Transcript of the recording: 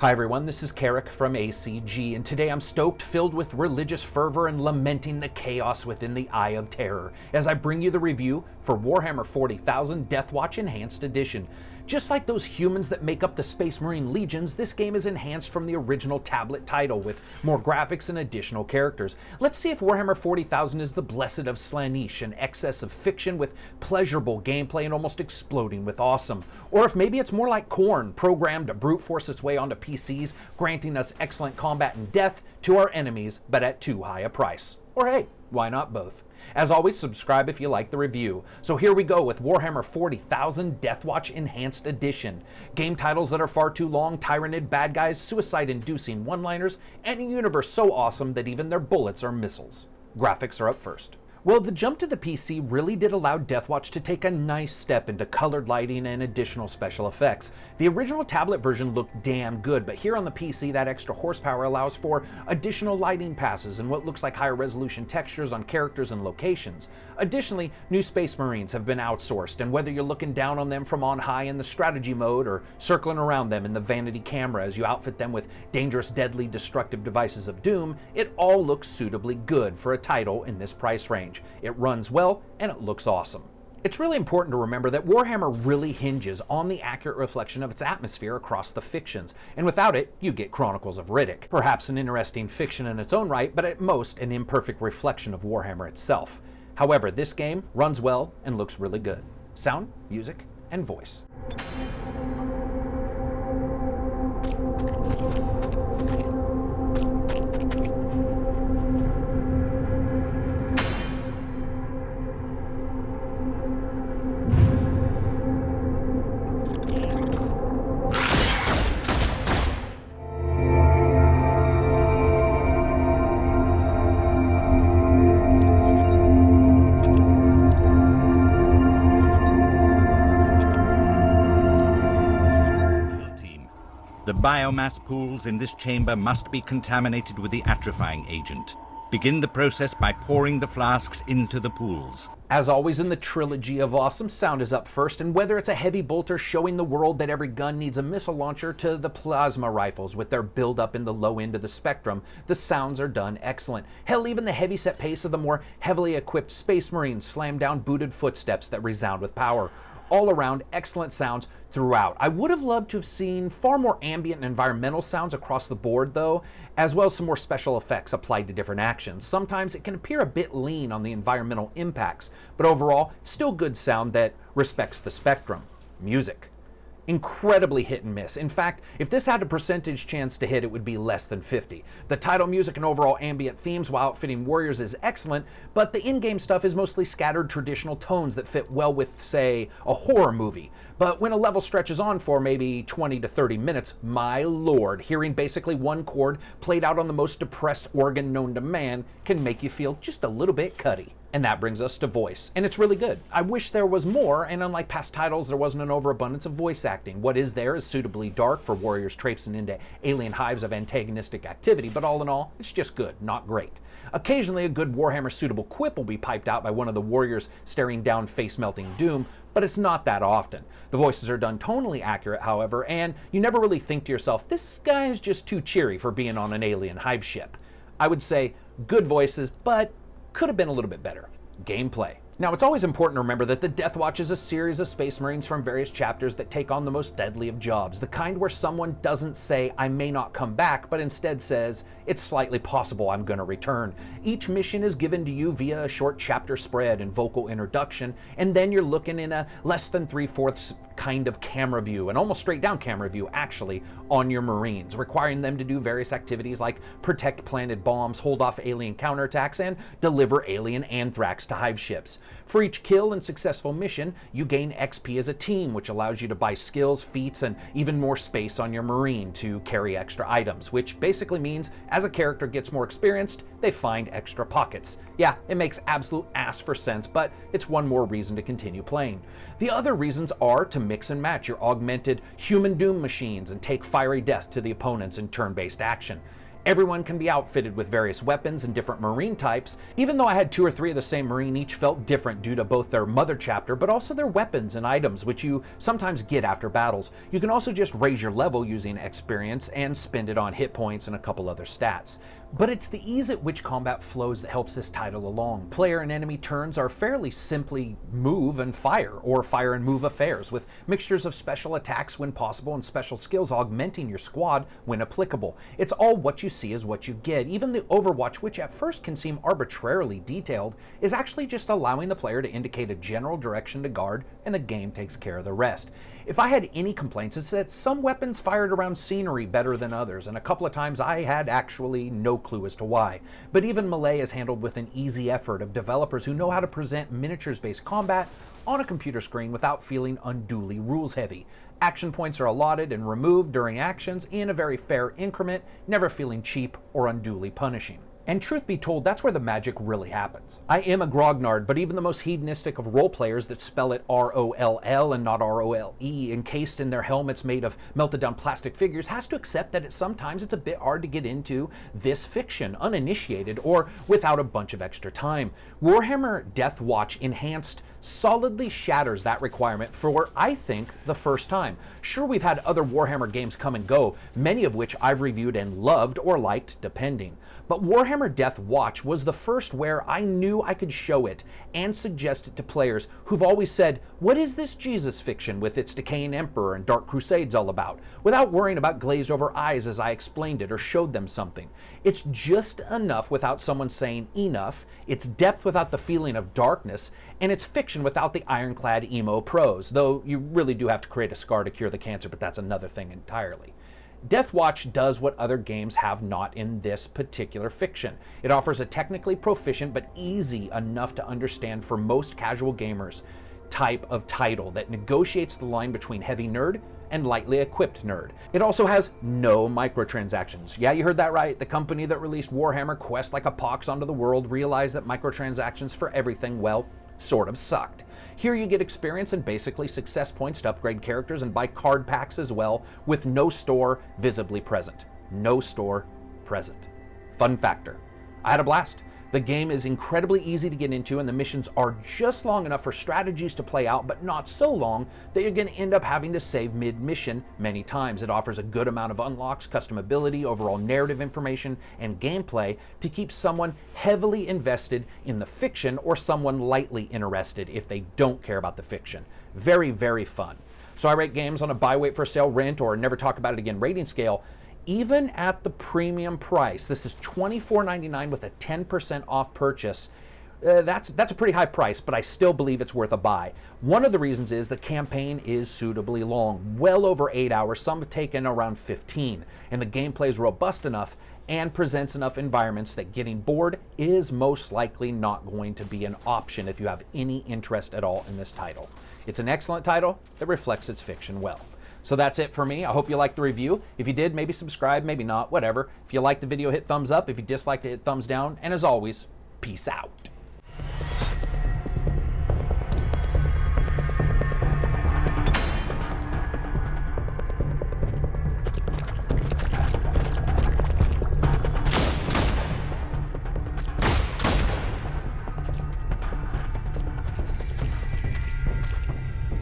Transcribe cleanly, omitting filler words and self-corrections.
Hi everyone, this is Karak from ACG, and today I'm stoked, filled with religious fervor and lamenting the chaos within the Eye of Terror, as I bring you the review for Warhammer 40,000 Deathwatch Enhanced Edition. Just like those humans that make up the Space Marine Legions, this game is enhanced from the original tablet title with more graphics and additional characters. Let's see if Warhammer 40,000 is the blessed of Slaanesh, an excess of fiction with pleasurable gameplay and almost exploding with awesome. Or if maybe it's more like Khorne, programmed to brute force its way onto PCs, granting us excellent combat and death to our enemies, but at too high a price. Or hey, why not both? As always, subscribe if you like the review. So here we go with Warhammer 40,000 Deathwatch Enhanced Edition. Game titles that are far too long, tyrannid bad guys, suicide-inducing one-liners, and a universe so awesome that even their bullets are missiles. Graphics are up first. Well, the jump to the PC really did allow Deathwatch to take a nice step into colored lighting and additional special effects. The original tablet version looked damn good, but here on the PC that extra horsepower allows for additional lighting passes and what looks like higher resolution textures on characters and locations. Additionally, new Space Marines have been outsourced, and whether you're looking down on them from on high in the strategy mode or circling around them in the vanity camera as you outfit them with dangerous, deadly, destructive devices of doom, it all looks suitably good for a title in this price range. It runs well, and it looks awesome. It's really important to remember that Warhammer really hinges on the accurate reflection of its atmosphere across the fictions, and without it, you get Chronicles of Riddick. Perhaps an interesting fiction in its own right, but at most an imperfect reflection of Warhammer itself. However, this game runs well and looks really good. Sound, music, and voice. The biomass pools in this chamber must be contaminated with the atrophying agent. Begin the process by pouring the flasks into the pools. As always in the trilogy of awesome, sound is up first, and whether it's a heavy bolter showing the world that every gun needs a missile launcher to the plasma rifles with their build-up in the low end of the spectrum, the sounds are done excellent. Hell, even the heavy-set pace of the more heavily equipped Space Marines slam down booted footsteps that resound with power. All around, excellent sounds throughout. I would have loved to have seen far more ambient and environmental sounds across the board though, as well as some more special effects applied to different actions. Sometimes it can appear a bit lean on the environmental impacts, but overall, still good sound that respects the spectrum. Music. Incredibly hit and miss. In fact, if this had a percentage chance to hit, it would be less than 50. The title music and overall ambient themes while outfitting warriors is excellent, but the in-game stuff is mostly scattered traditional tones that fit well with, say, a horror movie. But when a level stretches on for maybe 20 to 30 minutes, my lord, hearing basically one chord played out on the most depressed organ known to man can make you feel just a little bit cutty. And that brings us to voice, and it's really good. I wish there was more, and unlike past titles, there wasn't an overabundance of voice acting. What is there is suitably dark for warriors traipsing into alien hives of antagonistic activity, but all in all, it's just good, not great. Occasionally, a good Warhammer-suitable quip will be piped out by one of the warriors staring down face-melting doom, but it's not that often. The voices are done tonally accurate, however, and you never really think to yourself, this guy is just too cheery for being on an alien hive ship. I would say good voices, but could have been a little bit better. Gameplay. Now, it's always important to remember that the Deathwatch is a series of Space Marines from various chapters that take on the most deadly of jobs, the kind where someone doesn't say, I may not come back, but instead says, it's slightly possible I'm gonna return. Each mission is given to you via a short chapter spread and vocal introduction, and then you're looking in a less than 3/4 kind of camera view, and almost straight down camera view actually, on your Marines, requiring them to do various activities like protect planted bombs, hold off alien counterattacks, and deliver alien anthrax to hive ships. For each kill and successful mission, you gain XP as a team, which allows you to buy skills, feats, and even more space on your Marine to carry extra items, which basically means as a character gets more experienced, they find extra pockets. Yeah, it makes absolute ass for sense, but it's one more reason to continue playing. The other reasons are to mix and match your augmented human doom machines and take fiery death to the opponents in turn-based action. Everyone can be outfitted with various weapons and different marine types. Even though I had 2 or 3 of the same marine, each felt different due to both their mother chapter, but also their weapons and items, which you sometimes get after battles. You can also just raise your level using experience and spend it on hit points and a couple other stats. But it's the ease at which combat flows that helps this title along. Player and enemy turns are fairly simply move and fire, or fire and move affairs, with mixtures of special attacks when possible and special skills augmenting your squad when applicable. It's all what you see is what you get. Even the Overwatch, which at first can seem arbitrarily detailed, is actually just allowing the player to indicate a general direction to guard, and the game takes care of the rest. If I had any complaints, it's that some weapons fired around scenery better than others, and a couple of times I had actually no clue as to why. But even melee is handled with an easy effort of developers who know how to present miniatures-based combat on a computer screen without feeling unduly rules-heavy. Action points are allotted and removed during actions in a very fair increment, never feeling cheap or unduly punishing. And truth be told, that's where the magic really happens. I am a grognard, but even the most hedonistic of role players that spell it R-O-L-L and not R-O-L-E, encased in their helmets made of melted down plastic figures, has to accept that sometimes it's a bit hard to get into this fiction, uninitiated or without a bunch of extra time. Warhammer Deathwatch Enhanced solidly shatters that requirement for, I think, the first time. Sure, we've had other Warhammer games come and go, many of which I've reviewed and loved or liked, depending. But Warhammer Deathwatch was the first where I knew I could show it and suggest it to players who've always said, what is this Jesus fiction with its decaying emperor and dark crusades all about? Without worrying about glazed over eyes as I explained it or showed them something. It's just enough without someone saying enough, it's depth without the feeling of darkness, and it's fiction without the ironclad emo prose, though you really do have to create a scar to cure the cancer, but that's another thing entirely. Deathwatch does what other games have not in this particular fiction. It offers a technically proficient but easy enough to understand for most casual gamers type of title that negotiates the line between heavy nerd and lightly equipped nerd. It also has no microtransactions. Yeah, you heard that right. The company that released Warhammer Quest like a pox onto the world realized that microtransactions for everything, well, sort of sucked. Here you get experience and basically success points to upgrade characters and buy card packs as well, with no store visibly present. No store present. Fun factor. I had a blast. The game is incredibly easy to get into and the missions are just long enough for strategies to play out, but not so long that you're going to end up having to save mid-mission many times. It offers a good amount of unlocks, customability, overall narrative information, and gameplay to keep someone heavily invested in the fiction or someone lightly interested if they don't care about the fiction. Very, very fun. So I rate games on a buy, wait for sale, rent, or never talk about it again rating scale. Even at the premium price, this is $24.99 with a 10% off purchase. That's a pretty high price, but I still believe it's worth a buy. One of the reasons is the campaign is suitably long, well over 8 hours, some have taken around 15, and the gameplay is robust enough and presents enough environments that getting bored is most likely not going to be an option if you have any interest at all in this title. It's an excellent title that reflects its fiction well. So that's it for me. I hope you liked the review. If you did, maybe subscribe, maybe not, whatever. If you liked the video, hit thumbs up. If you disliked it, hit thumbs down. And as always, peace out.